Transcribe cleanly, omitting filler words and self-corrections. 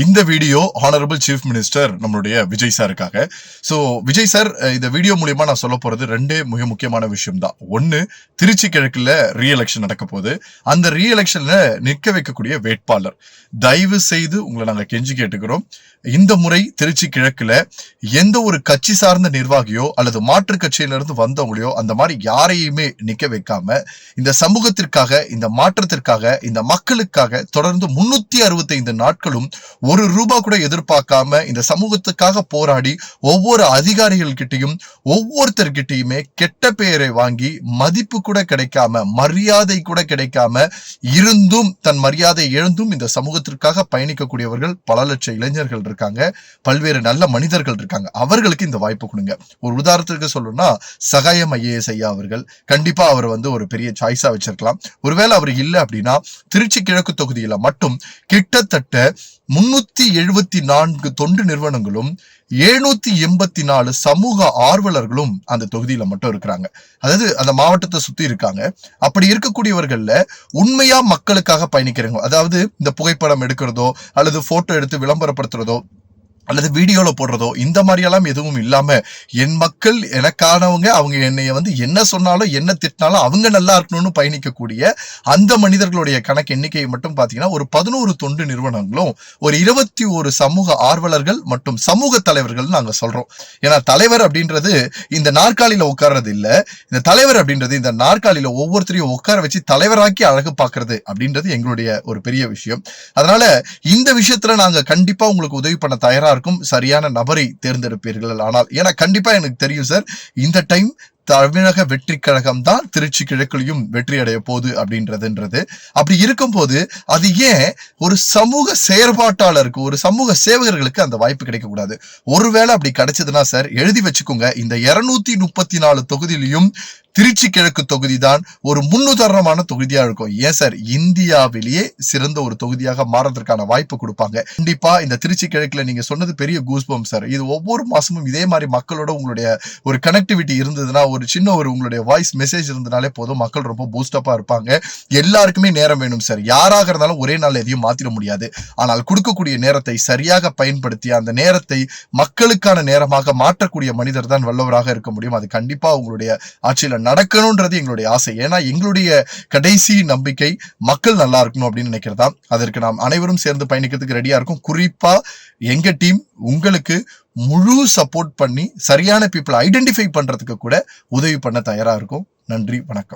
இந்த video honourable chief minister நம்மளுடைய Vijay சாருக்காக. So Vijay sir இந்த வீடியோ மூலியமா நான் சொல்ல போறது ரெண்டே மிக முக்கியமான விஷயம் தான். ஒன்னு, திருச்சி கிழக்குல ரீஎலெக்ஷன் நடக்க போகுது. அந்த ரீஎலெக்ஷன்ல நிற்க வைக்கக்கூடிய வேட்பாளர், தயவு செய்து உங்களை நாங்க கெஞ்சி கேட்டுக்கிறோம். இந்த முறை திருச்சி கிழக்குல எந்த ஒரு கட்சி சார்ந்த நிர்வாகியோ அல்லது மாற்று கட்சியில இருந்து வந்தவங்களையோ அந்த மாதிரி யாரையுமே நிக்க வைக்காம இந்த சமூகத்திற்காக, இந்த மாற்றத்திற்காக, இந்த மக்களுக்காக தொடர்ந்து 365 நாட்களும் ஒரு ரூபா கூட எதிர்பார்க்காம இந்த சமூகத்துக்காக போராடி ஒவ்வொரு அதிகாரிகள் கிட்டையும் ஒவ்வொருத்தர்கிட்டையுமே கெட்ட பெயரை வாங்கி மதிப்பு கூட கிடைக்காம, மரியாதை கூட கிடைக்காம இருந்தும் தன் மரியாதை எழுந்தும் இந்த சமூகத்திற்காக பயணிக்கக்கூடியவர்கள் பல லட்சம் இளைஞர்கள் இருக்காங்க, பல்வேறு நல்ல மனிதர்கள் இருக்காங்க. அவர்களுக்கு இந்த வாய்ப்பு கொடுங்க. ஒரு உதாரணத்துக்கு சொல்லணும்னா சகாயம் ஐஏஎஸ் ஐயா அவர்கள், கண்டிப்பா அவர் ஒரு பெரிய சாய்ஸா வச்சிருக்கலாம். ஒருவேளை அவர் இல்லை அப்படின்னா திருச்சி கிழக்கு தொகுதியில மட்டும் கிட்டத்தட்ட 374 தொண்டு நிறுவனங்களும் 784 சமூக ஆர்வலர்களும் அந்த தொகுதியில மட்டும் இருக்கிறாங்க. அதாவது அந்த மாவட்டத்தை சுத்தி இருக்காங்க. அப்படி இருக்கக்கூடியவர்கள்ல உண்மையா மக்களுக்காக பயணிக்கிறவங்க, அதாவது இந்த புகைப்படம் எடுக்கிறதோ அல்லது போட்டோ எடுத்து விளம்பரப்படுத்துறதோ அல்லது வீடியோல போடுறதோ இந்த மாதிரி எல்லாம் எதுவும் இல்லாம, என் மக்கள் எனக்கானவங்க, அவங்க என்னைய என்ன சொன்னாலும் என்ன திட்டினாலும் அவங்க நல்லா இருக்கணும்னு பயணிக்கக்கூடிய அந்த மனிதர்களுடைய கணக்கு எண்ணிக்கையை மட்டும் பாத்தீங்கன்னா ஒரு 11 தொண்டு நிறுவனங்களும் ஒரு 21 சமூக ஆர்வலர்கள் மற்றும் சமூக தலைவர்கள் நாங்க சொல்றோம். ஏன்னா தலைவர் அப்படின்றது இந்த நாற்காலியில உட்கார்றது இல்ல, இந்த தலைவர் அப்படின்றது இந்த நாற்காலியில ஒவ்வொருத்தரையும் உட்கார வச்சு தலைவராக்கி அழகு பார்க்கறது அப்படின்றது எங்களுடைய ஒரு பெரிய விஷயம். அதனால இந்த விஷயத்துல நாங்க கண்டிப்பா உங்களுக்கு உதவி பண்ண தயாரா இருக்கும். சரியான நபரை தேர்ந்தெடுப்பீர்கள். ஆனால் ஏன்னா கண்டிப்பா எனக்கு தெரியும் சார், இந்த டைம் தமிழக வெற்றி கழகம் தான் திருச்சி கிழக்குலையும் வெற்றி அடைய போகுது அப்படின்றது. அப்படி இருக்கும் போது அது ஏன் ஒரு சமூக செயற்பாட்டாளருக்கு, ஒரு சமூக சேவகர்களுக்கு அந்த வாய்ப்பு கிடைக்க கூடாது? ஒருவேளை அப்படி கிடைச்சதுன்னா சார் எழுதி வச்சுக்கோங்க, இந்த 234 தொகுதியிலையும் திருச்சி கிழக்கு தொகுதி தான் ஒரு முன்னுதாரணமான தொகுதியா இருக்கும். ஏன் சார், இந்தியாவிலேயே சிறந்த ஒரு தொகுதியாக மாறதற்கான வாய்ப்பு கொடுப்பாங்க. கண்டிப்பா இந்த திருச்சி கிழக்குல நீங்க சொன்னது பெரிய கூஸ்பம் சார். இது ஒவ்வொரு மாசமும் இதே மாதிரி மக்களோட உங்களுடைய ஒரு கனெக்டிவிட்டி இருந்ததுன்னா, ஒரு சின்ன உங்களுடைய வாய்ஸ் மெசேஜ் இருந்தனாலே போதும், மக்கள் ரொம்ப பூஸ்டப்பா இருப்பாங்க. எல்லாருக்குமே நேரம் வேணும் சார். யாராக இருந்தாலும் ஒரே நாள் எதையும் மாத்திர முடியாது. ஆனால் கொடுக்கக்கூடிய நேரத்தை சரியாக பயன்படுத்தி அந்த நேரத்தை மக்களுக்கான நேரமாக மாற்றக்கூடிய மனிதர் தான் வல்லவராக இருக்க முடியும். அது கண்டிப்பா உங்களுடைய ஆட்சியில நடக்கணும்ன்றது எங்களுடைய ஆசை. ஏன்னா எங்களுடைய கடைசி நம்பிக்கை மக்கள் நல்லா இருக்கணும் அப்படின்னு நினைக்கிறதா. அதற்கு நாம் அனைவரும் சேர்ந்து பயணிக்கிறதுக்கு ரெடியா இருக்கும். குறிப்பா எங்க டீம் உங்களுக்கு முழு சப்போர்ட் பண்ணி சரியான பீப்புள் ஐடென்டிஃபை பண்றதுக்கு கூட உதவி பண்ண தயாரா இருக்கும். நன்றி, வணக்கம்.